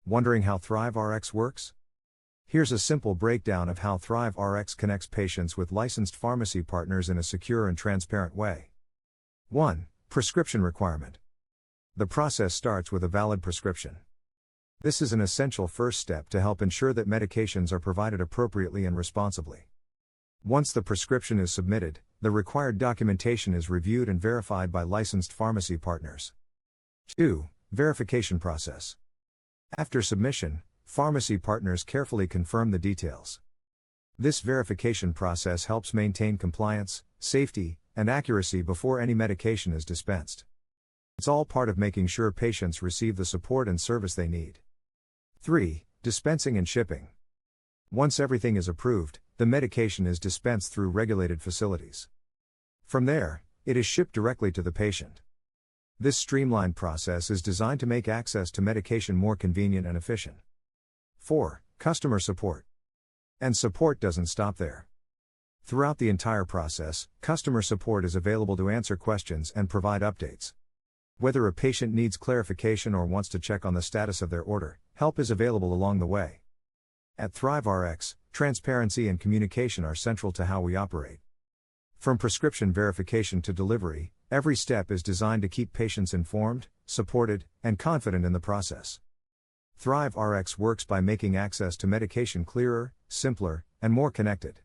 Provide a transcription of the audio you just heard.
Wondering how ThriveRx works? Here's a simple breakdown of how ThriveRx connects patients with licensed pharmacy partners in a secure and transparent way. 1. Prescription requirement. The process starts with a valid prescription. This is an essential first step to help ensure that medications are provided appropriately and responsibly. Once the prescription is submitted, the required documentation is reviewed and verified by licensed pharmacy partners. 2. Verification process. After submission, pharmacy partners carefully confirm the details. This verification process helps maintain compliance, safety, and accuracy before any medication is dispensed. It's all part of making sure patients receive the support and service they need. 3. Dispensing and shipping. Once everything is approved, the medication is dispensed through regulated facilities. From there, it is shipped directly to the patient. This streamlined process is designed to make access to medication more convenient and efficient. 4. Customer support. And support doesn't stop there. Throughout the entire process, customer support is available to answer questions and provide updates. Whether a patient needs clarification or wants to check on the status of their order, help is available along the way. At ThriveRx, transparency and communication are central to how we operate. From prescription verification to delivery, every step is designed to keep patients informed, supported, and confident in the process. ThriveRx works by making access to medication clearer, simpler, and more connected.